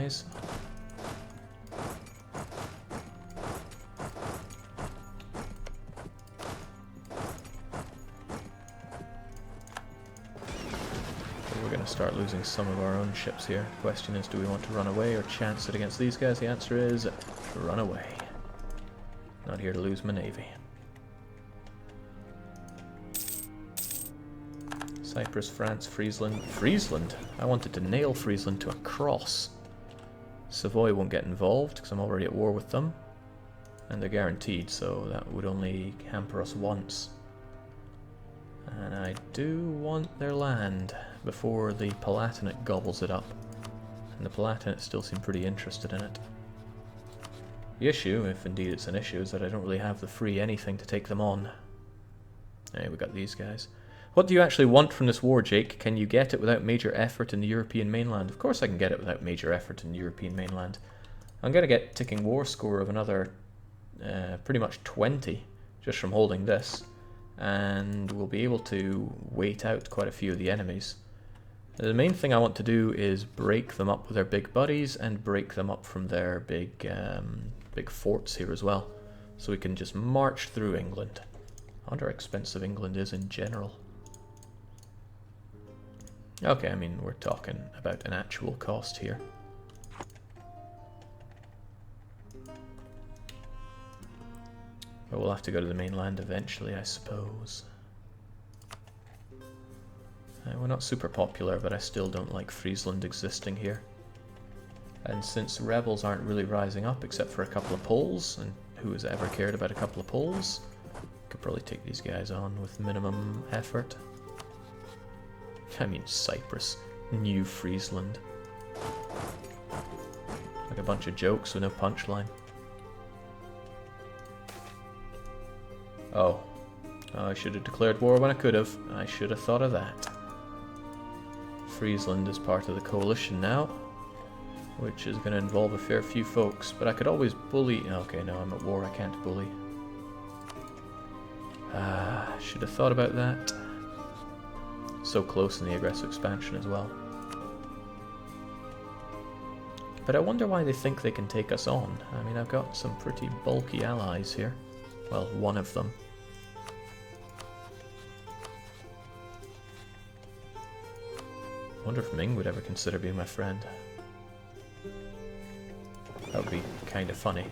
guys. We're going to start losing some of our own ships here. Question is, do we want to run away or chance it against these guys? The answer is run away. Not here to lose my navy. Cyprus, France, Friesland. Friesland? I wanted to nail Friesland to a cross. Savoy won't get involved because I'm already at war with them. And they're guaranteed, so that would only hamper us once. And I do want their land before the Palatinate gobbles it up. And the Palatinate still seem pretty interested in it. The issue, if indeed it's an issue, is that I don't really have the free anything to take them on. Hey, we got these guys. What do you actually want from this war, Jake? Can you get it without major effort in the European mainland? Of course I can get it without major effort in the European mainland. I'm going to get ticking war score of another pretty much 20 just from holding this. And we'll be able to wait out quite a few of the enemies. The main thing I want to do is break them up with their big buddies and break them up from their big forts here as well. So we can just march through England. I wonder how expensive England is in general. Okay, I mean, we're talking about an actual cost here. But we'll have to go to the mainland eventually, I suppose. We're not super popular, but I still don't like Friesland existing here. And since rebels aren't really rising up except for a couple of Poles, and who has ever cared about a couple of Poles? Could probably take these guys on with minimum effort. I mean, Cyprus, New Friesland. Like a bunch of jokes with no punchline. Oh. I should have declared war when I could have. I should have thought of that. Friesland is part of the coalition now, which is going to involve a fair few folks, but I could always bully... Okay, no, I'm at war, I can't bully. Should have thought about that. So close in the aggressive expansion as well. But I wonder why they think they can take us on. I mean, I've got some pretty bulky allies here. Well, one of them. I wonder if Ming would ever consider being my friend. That would be kind of funny.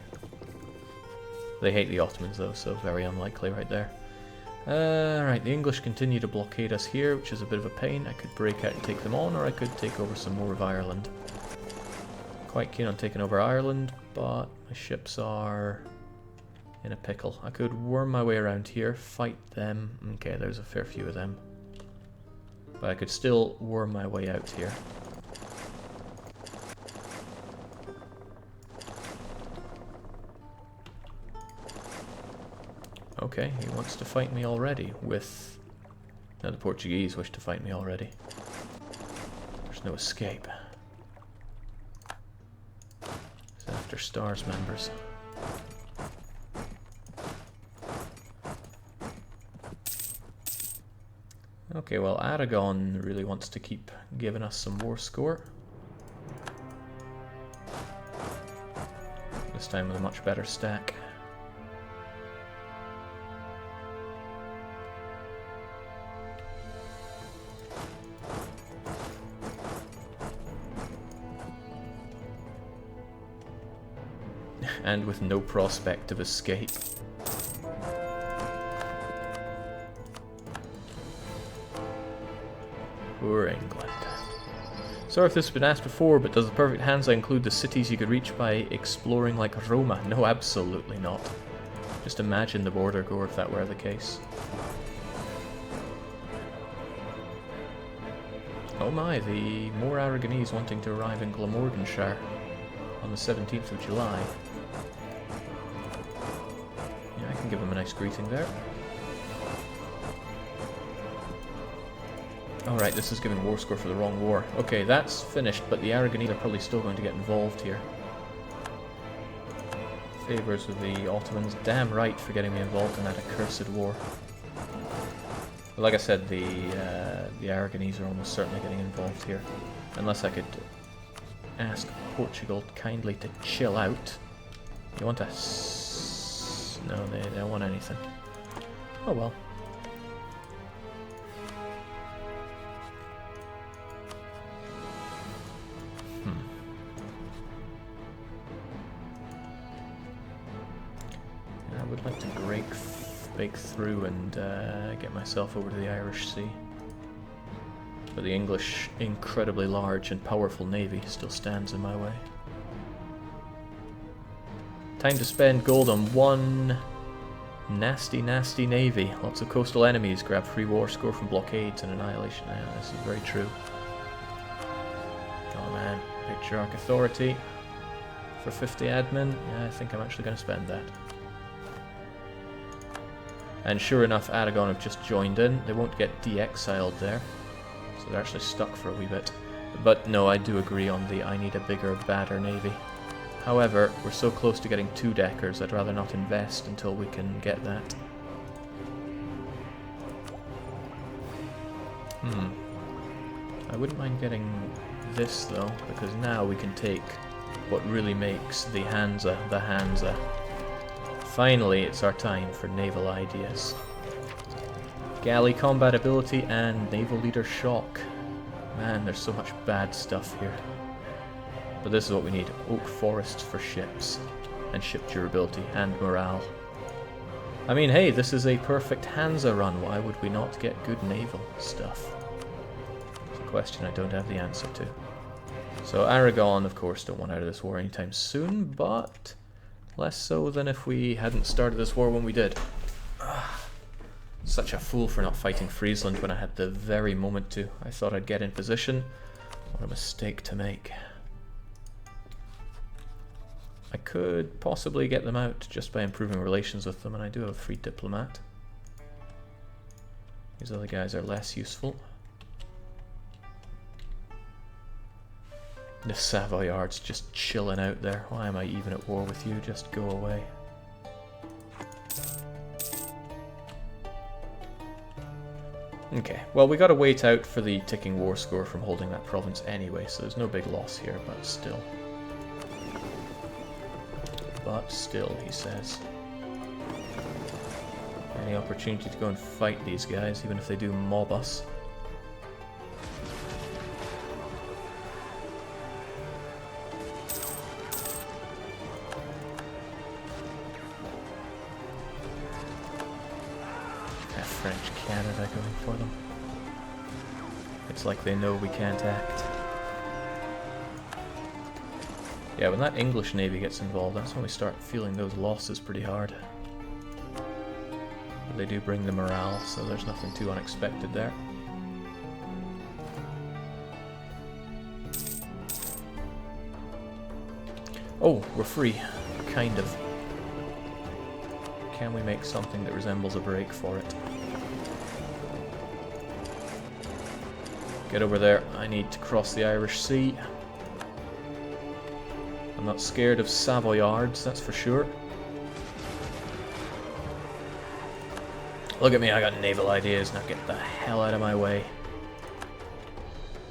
They hate the Ottomans though, so very unlikely right there. Right, the English continue to blockade us here, which is a bit of a pain. I could break out and take them on, or I could take over some more of Ireland. Quite keen on taking over Ireland, but my ships are in a pickle. I could worm my way around here, fight them. Okay, there's a fair few of them. But I could still worm my way out here. Okay, he wants to fight me already with... Now the Portuguese wish to fight me already. There's no escape. It's after STARS members. Okay, well, Aragon really wants to keep giving us some war score. This time with a much better stack. And with no prospect of escape. Poor England. Sorry if this has been asked before, but does the perfect Hansa include the cities you could reach by exploring like Roma? No, absolutely not. Just imagine the border gore if that were the case. Oh my, the more Aragonese wanting to arrive in Glamorganshire on the 17th of July. Yeah, I can give them a nice greeting there. Alright, this is giving war score for the wrong war. Okay, that's finished, but the Aragonese are probably still going to get involved here. Favours of the Ottomans. Damn right for getting me involved in that accursed war. But like I said, the Aragonese are almost certainly getting involved here. Unless I could ask Portugal kindly to chill out. You want to... No, they don't want anything. Oh well. I would like to break through and get myself over to the Irish Sea. But the English incredibly large and powerful navy still stands in my way. Time to spend gold on one nasty navy. Lots of coastal enemies. Grab free war score from blockades and annihilation. Yeah, this is very true. Oh man, Patriarch Authority for 50 admin. Yeah, I think I'm actually going to spend that. And sure enough, Aragon have just joined in. They won't get de-exiled there. So they're actually stuck for a wee bit. But no, I do agree on the I need a bigger, badder navy. However, we're so close to getting 2-deckers, I'd rather not invest until we can get that. I wouldn't mind getting this though, because now we can take what really makes the Hansa the Hansa. Finally, it's our time for naval ideas. Galley combat ability and naval leader shock. Man, there's so much bad stuff here. But this is what we need. Oak forests for ships. And ship durability and morale. I mean, hey, this is a perfect Hansa run. Why would we not get good naval stuff? It's a question I don't have the answer to. So Aragon, of course, don't want out of this war anytime soon, but less so than if we hadn't started this war when we did. Such a fool for not fighting Friesland when I had the very moment to. I thought I'd get in position. What a mistake to make. I could possibly get them out just by improving relations with them, and I do have a free diplomat. These other guys are less useful. The Savoyards just chilling out there. Why am I even at war with you? Just go away. Okay, well, we gotta wait out for the ticking war score from holding that province anyway, so there's no big loss here, but still. But still, he says. Any opportunity to go and fight these guys, even if they do mob us. French Canada going for them. It's like they know we can't act. Yeah, when that English navy gets involved, that's when we start feeling those losses pretty hard. But they do bring the morale, so there's nothing too unexpected there. Oh, we're free. Kind of. Can we make something that resembles a break for it? Get over there. I need to cross the Irish Sea. I'm not scared of Savoyards, that's for sure. Look at me, I got naval ideas. Now get the hell out of my way.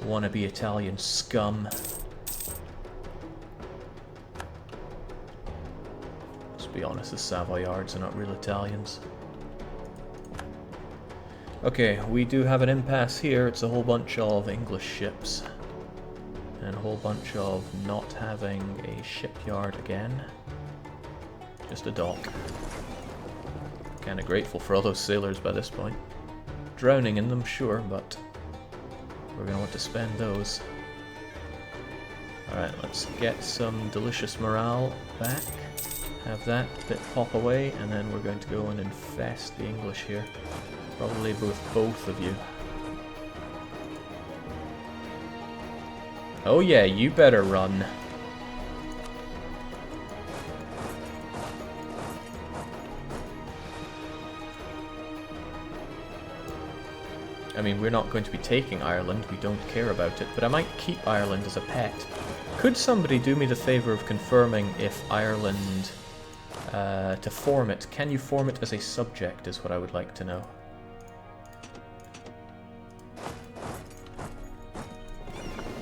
Wannabe Italian scum. Let's be honest, the Savoyards are not real Italians. Okay, we do have an impasse here. It's a whole bunch of English ships. And a whole bunch of not having a shipyard again. Just a dock. Kinda grateful for all those sailors by this point. Drowning in them, sure, but we're gonna want to spend those. Alright, let's get some delicious morale back. Have that bit pop away, and then we're going to go and infest the English here. Probably both of you. Oh yeah, you better run. I mean, we're not going to be taking Ireland, we don't care about it, but I might keep Ireland as a pet. Could somebody do me the favour of confirming if Ireland, to form it, can you form it as a subject is what I would like to know.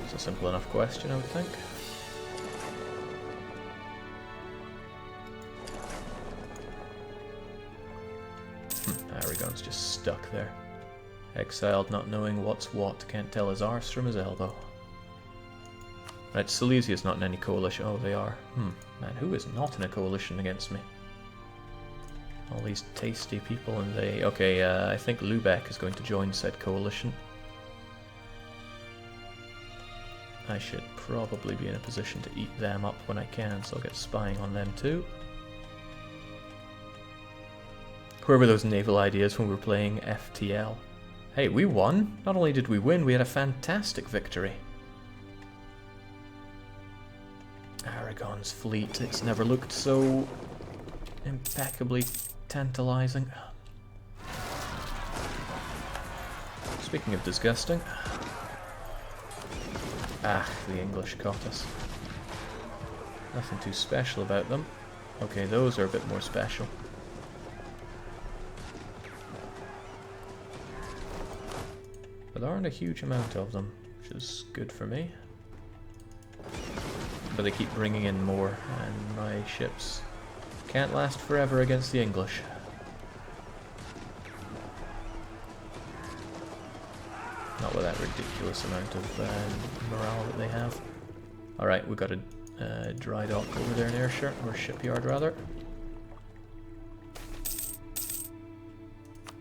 It's a simple enough question, I would think. Aragon's just stuck there. Exiled, not knowing what's what. Can't tell his arse from his elbow. Right, Silesia's not in any coalition. Oh, they are. Man, who is not in a coalition against me? All these tasty people and they... Okay, I think Lubeck is going to join said coalition. I should probably be in a position to eat them up when I can, so I'll get spying on them too. Where were those naval ideas when we were playing FTL? Hey, we won! Not only did we win, we had a fantastic victory. Aragon's fleet, it's never looked so impeccably tantalizing. Speaking of disgusting... Ah, the English caught us. Nothing too special about them. Okay, those are a bit more special. But there aren't a huge amount of them, which is good for me. But they keep bringing in more, and my ships can't last forever against the English. Not with that ridiculous amount of morale that they have. Alright, we've got a dry dock over there in Ayrshire, or shipyard rather.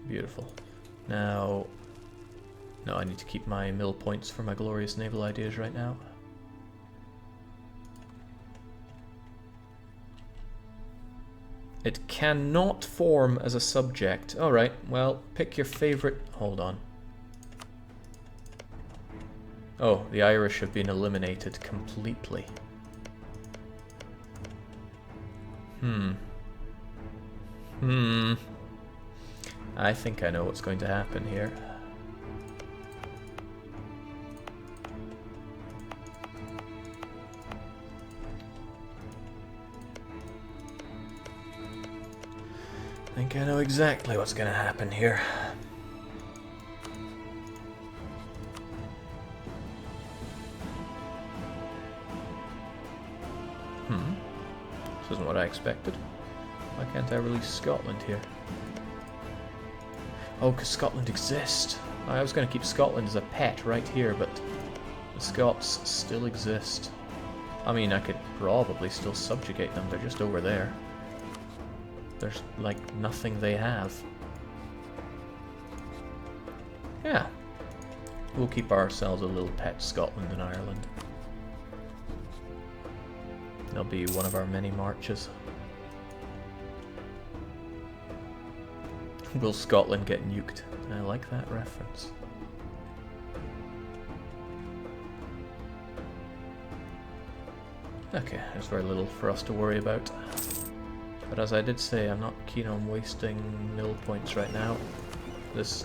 Beautiful. Now... No, I need to keep my mill points for my glorious naval ideas right now. It cannot form as a subject. Alright, well, pick your favourite... Hold on. Oh, the Irish have been eliminated completely. I think I know what's going to happen here. I think I know exactly what's going to happen here. This isn't what I expected. Why can't I release Scotland here? Oh, because Scotland exists. I was going to keep Scotland as a pet right here, but the Scots still exist. I mean, I could probably still subjugate them. They're just over there. There's, like, nothing they have. Yeah. We'll keep ourselves a little pet Scotland and Ireland. That'll be one of our many marches. Will Scotland get nuked? I like that reference. Okay, there's very little for us to worry about. But as I did say, I'm not keen on wasting mill points right now. This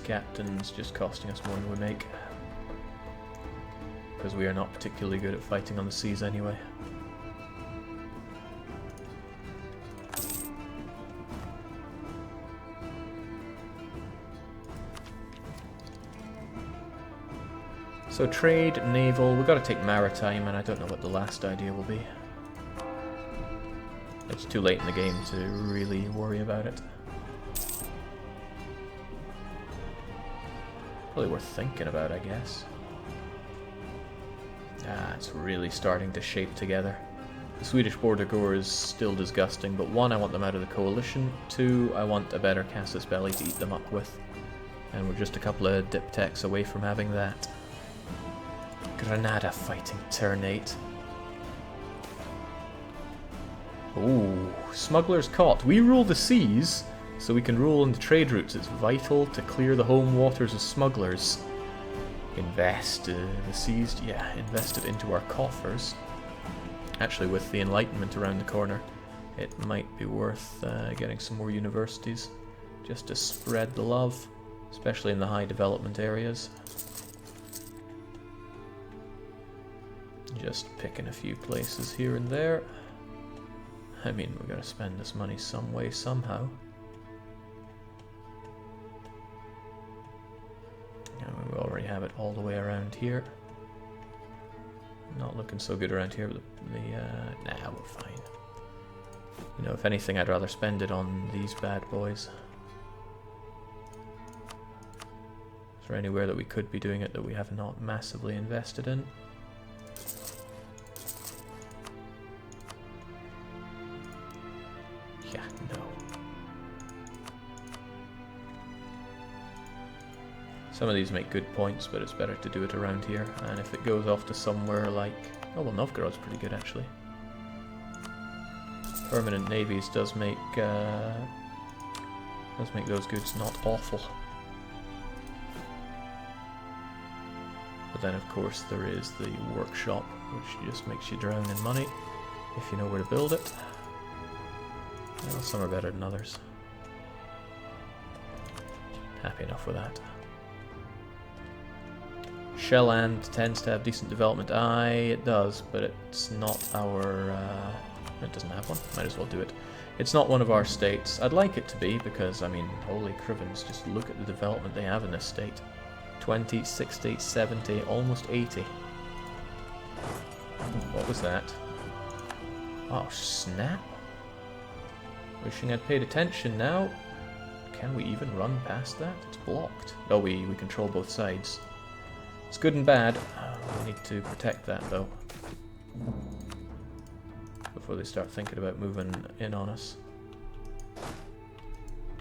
captain's just costing us more than we make. Because we are not particularly good at fighting on the seas anyway. So trade, naval, we've got to take maritime, and I don't know what the last idea will be. It's too late in the game to really worry about it. Probably worth thinking about, I guess. Ah, it's really starting to shape together. The Swedish border gore is still disgusting, but one, I want them out of the coalition. Two, I want a better casus belli to eat them up with. And we're just a couple of diptychs away from having that. Granada fighting turn 8. Ooh, smugglers caught. We rule the seas, so we can rule in the trade routes. It's vital to clear the home waters of smugglers. Invest the seas, yeah, invest it into our coffers. Actually, with the Enlightenment around the corner, it might be worth getting some more universities, just to spread the love, especially in the high development areas. Just picking a few places here and there. I mean, we're gonna spend this money some way, somehow. We already have it all the way around here. Not looking so good around here, but nah, we're fine. You know, if anything, I'd rather spend it on these bad boys. Is there anywhere that we could be doing it that we have not massively invested in? Yeah, no. Some of these make good points, but it's better to do it around here. And if it goes off to somewhere like... oh, well, Novgorod's pretty good, actually. Permanent navies does make those goods not awful. But then, of course, there is the workshop, which just makes you drown in money if you know where to build it. Well, some are better than others. Happy enough with that. Shelland tends to have decent development. Aye, it does, but it's not our... it doesn't have one. Might as well do it. It's not one of our states. I'd like it to be, because, I mean, holy crivens, just look at the development they have in this state. 20, 60, 70, almost 80. What was that? Oh, snap. Wishing I'd paid attention now. Can we even run past that? It's blocked. Oh, we control both sides. It's good and bad. We need to protect that, though, before they start thinking about moving in on us.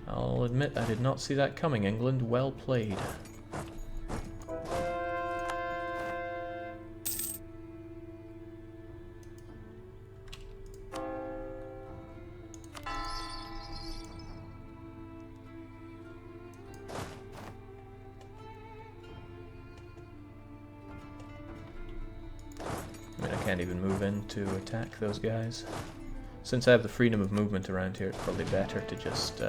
I'll admit I did not see that coming, England. Well played. Can't even move in to attack those guys. Since I have the freedom of movement around here, it's probably better to just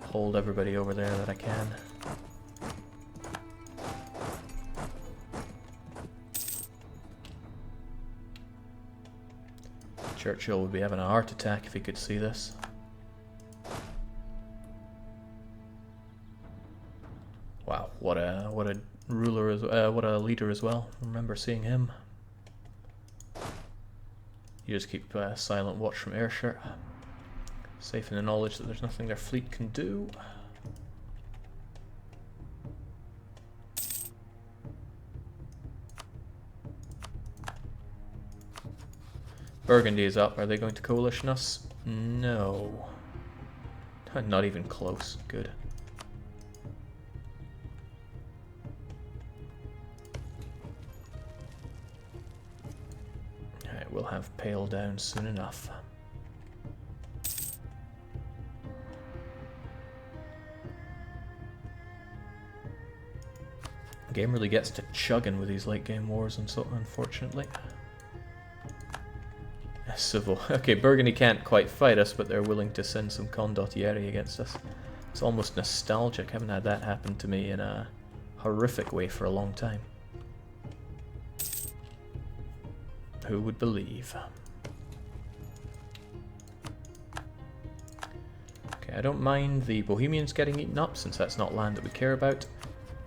hold everybody over there that I can. Churchill would be having a heart attack if he could see this. Wow, what a ruler as what a leader as well. I remember seeing him. You just keep silent watch from Ayrshire. Safe in the knowledge that there's nothing their fleet can do. Burgundy is up. Are they going to coalition us? No. Not even close. Good. We'll have Pale down soon enough. The game really gets to chugging with these late game wars, and so unfortunately. Civil. Okay, Burgundy can't quite fight us, but they're willing to send some condottieri against us. It's almost nostalgic. I haven't had that happen to me in a horrific way for a long time. Who would believe? Okay, I don't mind the Bohemians getting eaten up, since that's not land that we care about.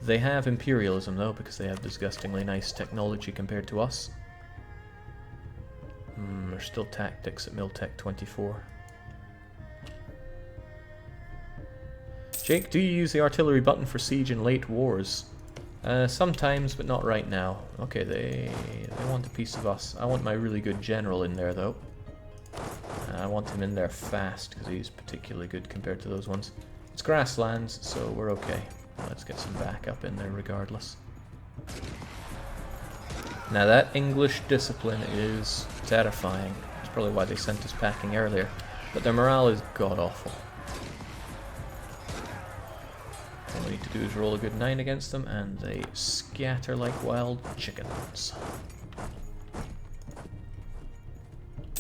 They have imperialism, though, because they have disgustingly nice technology compared to us. There's still tactics at Miltech 24. Jake, do you use the artillery button for siege in late wars? Sometimes, but not right now. Okay, they want a piece of us. I want my really good general in there, though. I want him in there fast, because he's particularly good compared to those ones. It's grasslands, so we're okay. Let's get some backup in there regardless. Now that English discipline is terrifying. That's probably why they sent us packing earlier. But their morale is god-awful. All we need to do is roll a good 9 against them, and they scatter like wild chickens.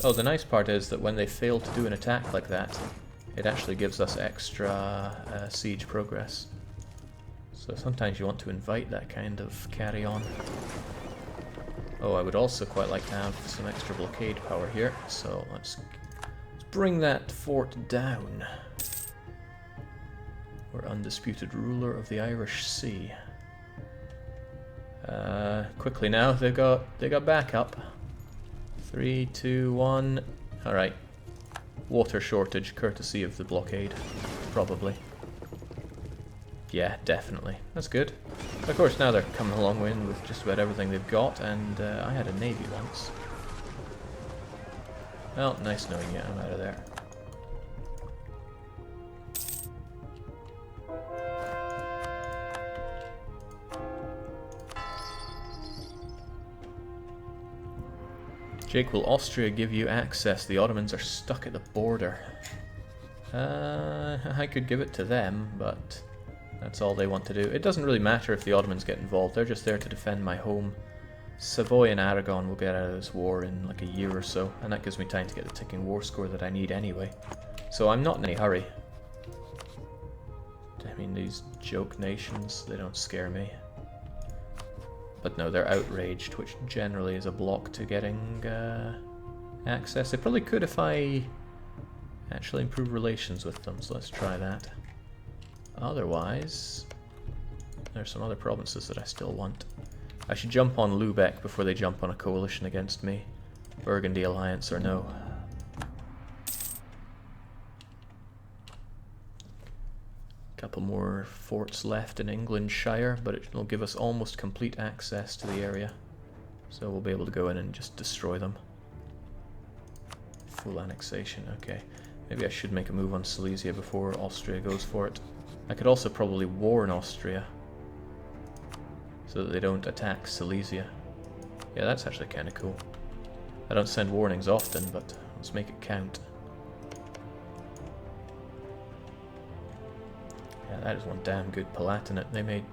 Oh, the nice part is that when they fail to do an attack like that, it actually gives us extra siege progress. So sometimes you want to invite that kind of carry-on. Oh, I would also quite like to have some extra blockade power here, so let's bring that fort down. We're undisputed ruler of the Irish Sea. Quickly now, they got backup. 3, 2, 1. All right, water shortage courtesy of the blockade, probably. Yeah, definitely. That's good. Of course, now they're coming a long way in with just about everything they've got, and I had a navy once. Well, nice knowing you. I'm out of there. Jake, will Austria give you access? The Ottomans are stuck at the border. I could give it to them, but that's all they want to do. It doesn't really matter if the Ottomans get involved. They're just there to defend my home. Savoy and Aragon will get out of this war in like a year or so, and that gives me time to get the ticking war score that I need anyway. So I'm not in any hurry. I mean, these joke nations, they don't scare me. But no, they're outraged, which generally is a block to getting access. They probably could if I actually improve relations with them, so let's try that. Otherwise, there's some other provinces that I still want. I should jump on Lubeck before they jump on a coalition against me. Burgundy alliance or no. Couple more forts left in England Shire, but it will give us almost complete access to the area. So we'll be able to go in and just destroy them. Full annexation, okay. Maybe I should make a move on Silesia before Austria goes for it. I could also probably warn Austria so that they don't attack Silesia. Yeah, that's actually kind of cool. I don't send warnings often, but let's make it count. Yeah, that is one damn good Palatinate. They made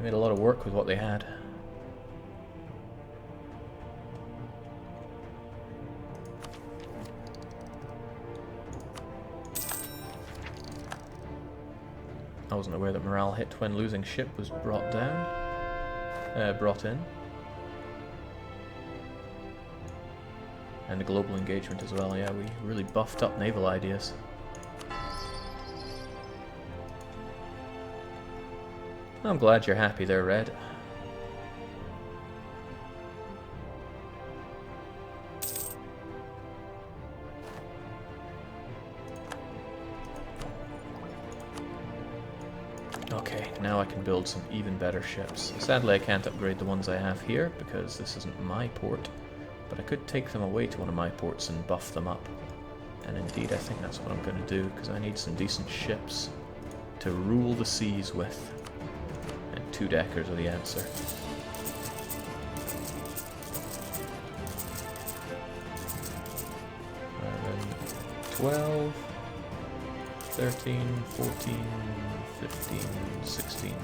a lot of work with what they had. I wasn't aware that morale hit when losing ship was brought in. And the global engagement as well. Yeah, we really buffed up naval ideas. I'm glad you're happy there, Red. Okay, now I can build some even better ships. Sadly, I can't upgrade the ones I have here because this isn't my port, but I could take them away to one of my ports and buff them up. And indeed, I think that's what I'm going to do, because I need some decent ships to rule the seas with. And 2-deckers are the answer. And then 12, 13, 14, 15, 16.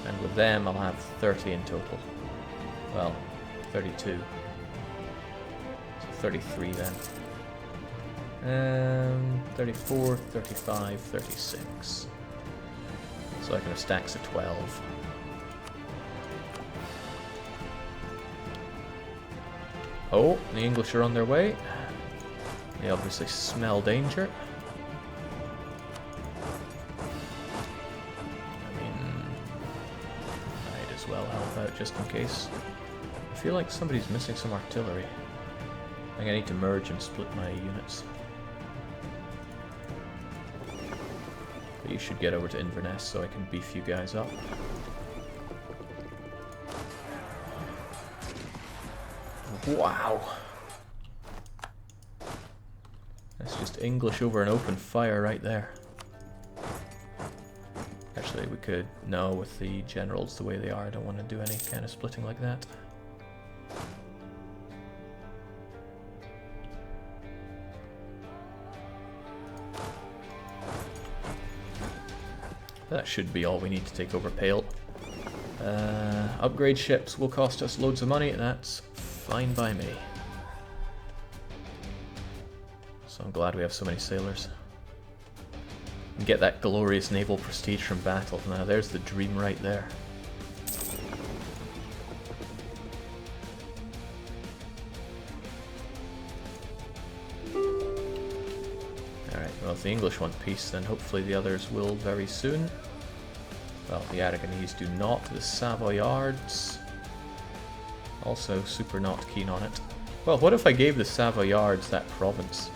And with them, I'll have 30 in total. Well, 32. So 33 then. 34, 35, 36. So I can have stacks of 12. Oh, the English are on their way. They obviously smell danger. I mean, might as well help out just in case. I feel like somebody's missing some artillery. I think I need to merge and split my units. But you should get over to Inverness so I can beef you guys up. Wow! That's just English over an open fire right there. Actually, we could... No, with the generals the way they are, I don't want to do any kind of splitting like that. That should be all we need to take over Pale. Upgrade ships will cost us loads of money, that's fine by me. So I'm glad we have so many sailors. And get that glorious naval prestige from battle. Now there's the dream right there. Alright, well if the English want peace, then hopefully the others will very soon. Well, the Aragonese do not. The Savoyards also super not keen on it. Well, what if I gave the Savoyards that province?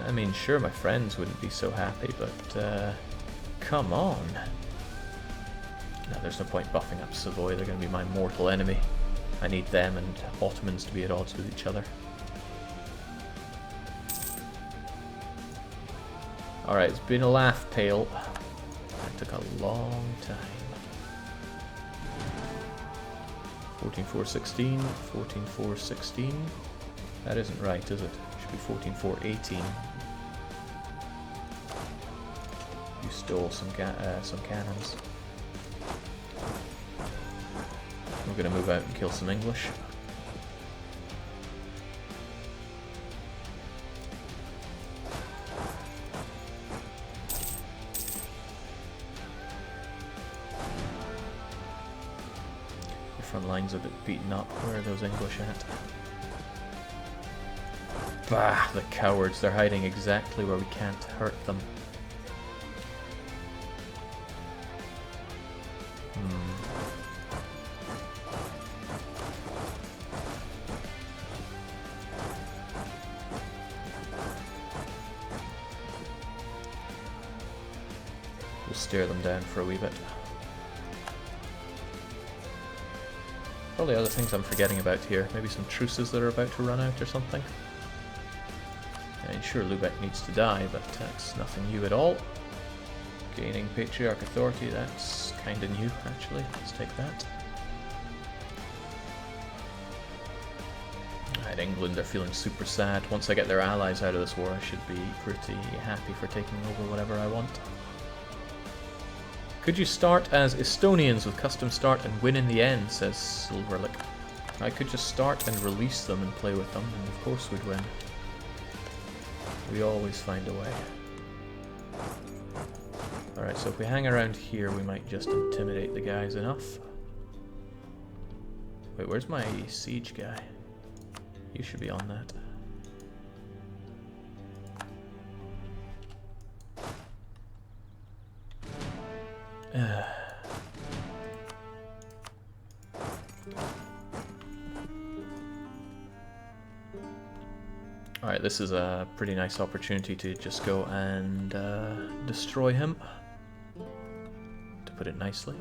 I mean, sure, my friends wouldn't be so happy, but come on. No, there's no point buffing up Savoy. They're going to be my mortal enemy. I need them and Ottomans to be at odds with each other. Alright, it's been a laugh, Pale. That took a long time. 14.4.16, 14.4.16. That isn't right, is it? It should be 14.4.18. You stole some cannons. We're gonna move out and kill some English. Your front line's a bit beaten up. Where are those English at? Bah, the cowards. They're hiding exactly where we can't hurt them. We'll stare them down for a wee bit. Probably other things I'm forgetting about here. Maybe some truces that are about to run out or something. I mean, sure, Lubeck needs to die, but that's nothing new at all. Gaining Patriarch authority, that's kind of new, actually. Let's take that. Alright, England are feeling super sad. Once I get their allies out of this war, I should be pretty happy for taking over whatever I want. Could you start as Estonians with custom start and win in the end, says Silverlick. I could just start and release them and play with them, and of course we'd win. We always find a way. Alright, so if we hang around here, we might just intimidate the guys enough. Wait, where's my siege guy? You should be on that. Alright, this is a pretty nice opportunity to just go and destroy him, to put it nicely.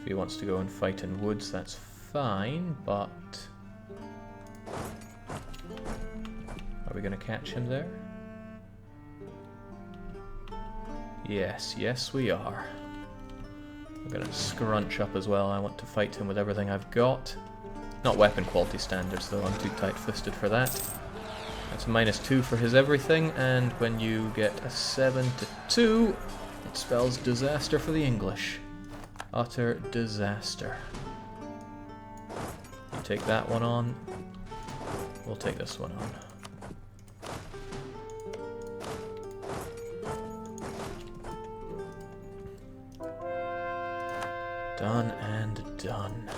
If he wants to go and fight in woods, that's fine, but are we going to catch him there? Yes, yes we are. I'm going to scrunch up as well. I want to fight him with everything I've got. Not weapon quality standards though, I'm too tight-fisted for that. That's -2 for his everything, and when you get a 7-2, it spells disaster for the English. Utter disaster. You take that one on, we'll take this one on. Done and done.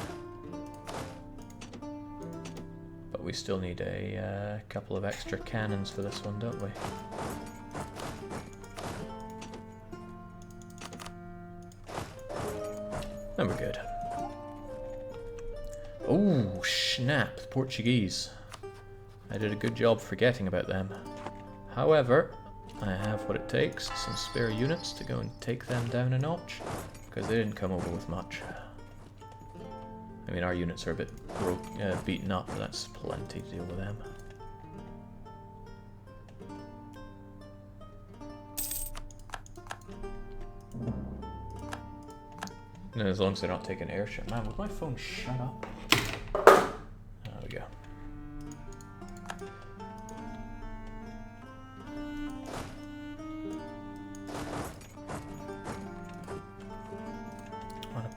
But we still need a couple of extra cannons for this one, don't we? And we're good. Oh, snap, the Portuguese. I did a good job forgetting about them. However, I have what it takes, some spare units to go and take them down a notch. Because they didn't come over with much. I mean, our units are a bit beaten up, but that's plenty to deal with them. And as long as they're not taking airship. Man, would my phone shut up? There we go.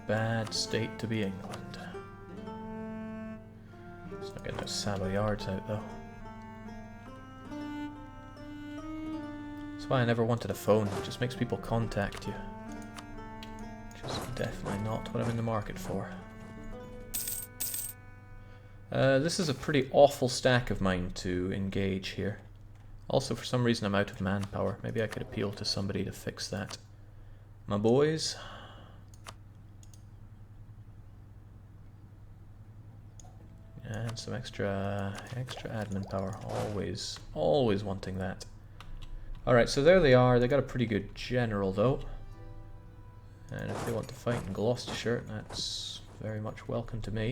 Bad state to be England. It's not getting those Savoyards out though. That's why I never wanted a phone. It just makes people contact you. Which is definitely not what I'm in the market for. This is a pretty awful stack of mine to engage here. Also, for some reason I'm out of manpower. Maybe I could appeal to somebody to fix that. My boys. And some extra admin power. Always wanting that. Alright, so there they are. They got a pretty good general, though. And if they want to fight in Gloucestershire, that's very much welcome to me.